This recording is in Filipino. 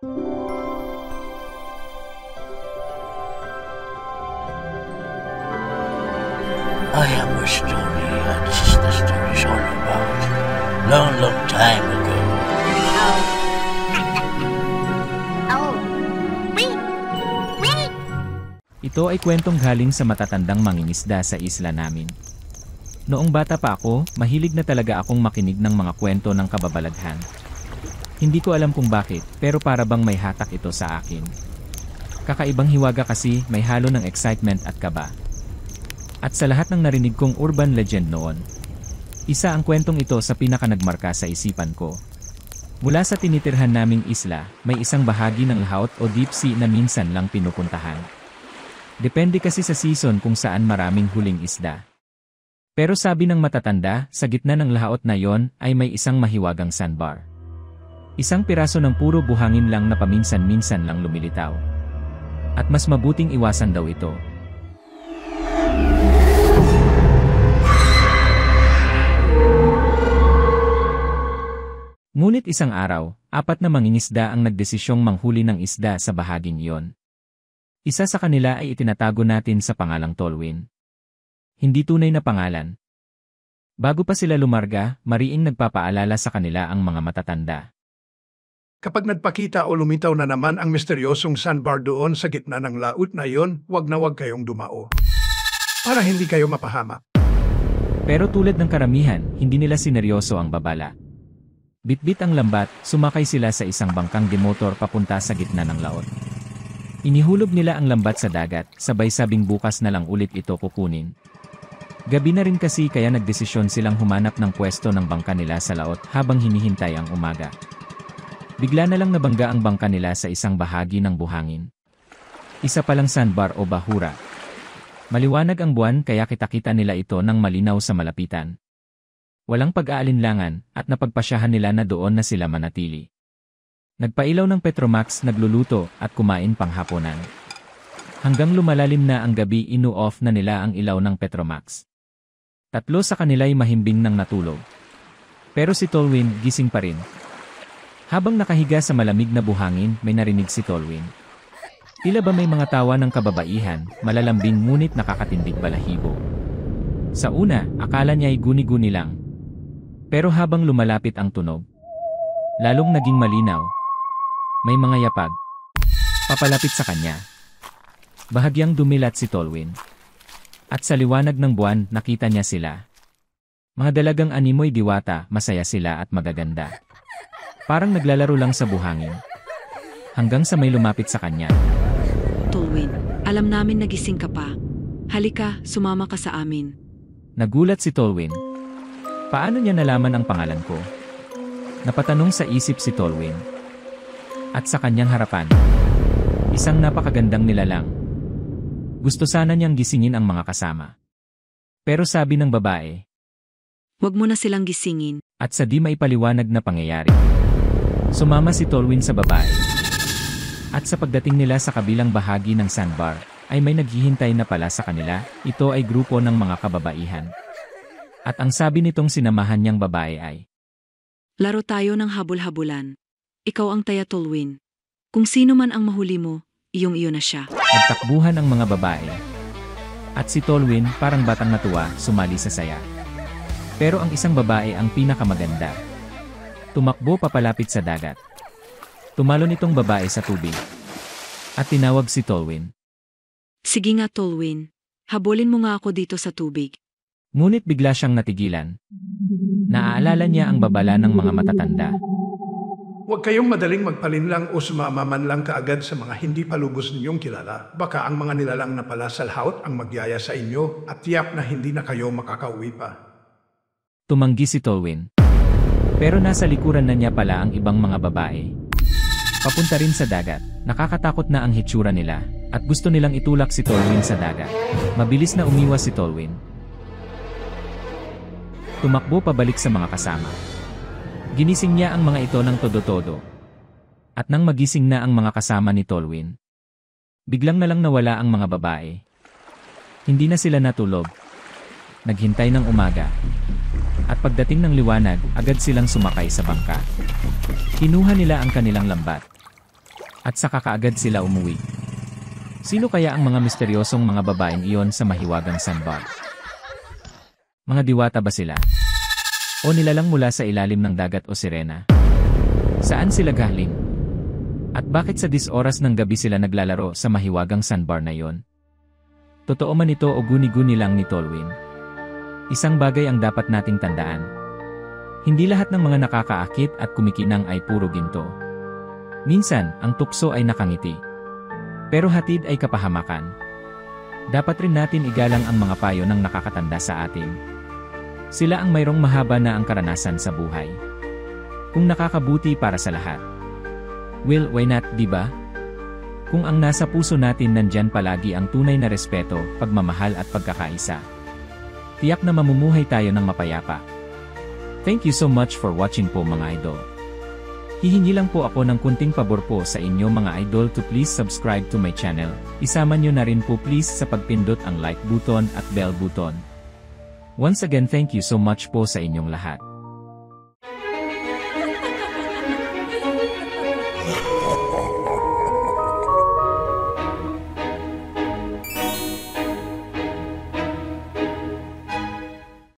I have a story, and this is the story is all about. Long, long time ago. Ito ay kwentong galing sa matatandang mangingisda sa isla namin. Noong bata pa ako, mahilig na talaga akong makinig ng mga kwento ng kababalaghan. Hindi ko alam kung bakit, pero para bang may hatak ito sa akin. Kakaibang hiwaga kasi, may halo ng excitement at kaba. At sa lahat ng narinig kong urban legend noon, isa ang kwentong ito sa pinakanagmarka sa isipan ko. Mula sa tinitirhan naming isla, may isang bahagi ng laut o deep sea na minsan lang pinupuntahan. Depende kasi sa season kung saan maraming huling isda. Pero sabi ng matatanda, sa gitna ng laut na yon ay may isang mahiwagang sandbar. Isang piraso ng puro buhangin lang na paminsan-minsan lang lumilitaw. At mas mabuting iwasan daw ito. Ngunit isang araw, 4 na mangingisda ang nagdesisyong manghuli ng isda sa bahaging iyon. Isa sa kanila ay itinatago natin sa pangalang Tolwyn. Hindi tunay na pangalan. Bago pa sila lumarga, mariing nagpapaalala sa kanila ang mga matatanda. Kapag nagpakita o lumitaw na naman ang misteryosong sandbar doon sa gitna ng laut na iyon, wag na wag kayong dumao. Para hindi kayo mapahamak. Pero tulad ng karamihan, hindi nila sineryoso ang babala. Bitbit ang lambat, sumakay sila sa isang bangkang demotor papunta sa gitna ng laot. Inihulog nila ang lambat sa dagat, sabay sabing bukas na lang ulit ito kukunin. Gabi na rin kasi kaya nagdesisyon silang humanap ng pwesto ng bangka nila sa laot habang hinihintay ang umaga. Bigla na lang nabangga ang bangka nila sa isang bahagi ng buhangin. Isa palang sandbar o bahura. Maliwanag ang buwan kaya kita-kita nila ito ng malinaw sa malapitan. Walang pag-aalinlangan at napagpasyahan nila na doon na sila manatili. Nagpailaw ng Petromax, nagluluto at kumain panghapunan. Hanggang lumalalim na ang gabi, inu-off na nila ang ilaw ng Petromax. 3 sa kanila'y mahimbing nang natulog. Pero si Tolwyn gising pa rin. Habang nakahiga sa malamig na buhangin, may narinig si Tolwyn. Tila ba may mga tawa ng kababaihan, malalambing ngunit nakakatindig balahibo. Sa una, akala niya ay guni-guni lang. Pero habang lumalapit ang tunog, lalong naging malinaw. May mga yapag. Papalapit sa kanya. Bahagyang dumilat si Tolwyn. At sa liwanag ng buwan, nakita niya sila. Mga dalagang animoy diwata, masaya sila at magaganda. Parang naglalaro lang sa buhangin. Hanggang sa may lumapit sa kanya. Tolwyn, alam namin nagising ka pa. Halika, sumama ka sa amin. Nagulat si Tolwyn. Paano niya nalaman ang pangalan ko? Napatanong sa isip si Tolwyn. At sa kanyang harapan, isang napakagandang nilalang. Gusto sana niyang gisingin ang mga kasama. Pero sabi ng babae, "Huwag mo na silang gisingin." At sa di maipaliwanag na pangyayari, sumama si Tolwyn sa babae. At sa pagdating nila sa kabilang bahagi ng sandbar, ay may naghihintay na pala sa kanila. Ito ay grupo ng mga kababaihan. At ang sabi nitong sinamahan niyang babae ay, "Laro tayo ng habol-habulan. Ikaw ang taya, Tolwyn. Kung sino man ang mahuli mo, iyong-iyo na siya." Nagtakbuhan ang mga babae. At si Tolwyn, parang batang natuwa, sumali sa saya. Pero ang isang babae ang pinakamaganda. Tumakbo papalapit sa dagat. Tumalon itong babae sa tubig. At tinawag si Tolwyn. "Sige nga, Tolwyn. Habulin mo nga ako dito sa tubig." Ngunit bigla siyang natigilan. Naaalala niya ang babala ng mga matatanda. Huwag kayong madaling magpalinlang o sumama man lang kaagad sa mga hindi pa lubos ninyong kilala. Baka ang mga nilalang na pala sa laut ang magyaya sa inyo at tiyak na hindi na kayo makakauwi pa. Tumanggi si Tolwyn. Pero nasa likuran na niya pala ang ibang mga babae. Papunta rin sa dagat. Nakakatakot na ang hitsura nila at gusto nilang itulak si Tolwyn sa dagat. Mabilis na umiwas si Tolwyn. Tumakbo pabalik sa mga kasama. Ginising niya ang mga ito ng todo-todo. At nang magising na ang mga kasama ni Tolwyn, biglang na lang nawala ang mga babae. Hindi na sila natulog. Naghintay ng umaga. At pagdating ng liwanag, agad silang sumakay sa bangka. Kinuha nila ang kanilang lambat. At saka kaagad sila umuwi. Sino kaya ang mga misteryosong mga babaeng iyon sa mahiwagang sandbar? Mga diwata ba sila? O nilalang mula sa ilalim ng dagat o sirena? Saan sila galing? At bakit sa 10 oras ng gabi sila naglalaro sa mahiwagang sandbar na iyon? Totoo man ito o guni-guni lang ni Tolwyn? Isang bagay ang dapat nating tandaan. Hindi lahat ng mga nakakaakit at kumikinang ay puro ginto. Minsan, ang tukso ay nakangiti. Pero hatid ay kapahamakan. Dapat rin natin igalang ang mga payo ng nakakatanda sa atin. Sila ang mayroong mahaba na ang karanasan sa buhay. Kung nakakabuti para sa lahat. Well, why not, di ba? Kung ang nasa puso natin nandyan palagi ang tunay na respeto, pagmamahal at pagkakaisa. Tiyak na mamumuhay tayo ng mapayapa. Thank you so much for watching po mga idol. Hihingi lang po ako ng kunting pabor po sa inyo mga idol to please subscribe to my channel. Isama nyo na rin po please sa pagpindot ang like button at bell button. Once again thank you so much po sa inyong lahat.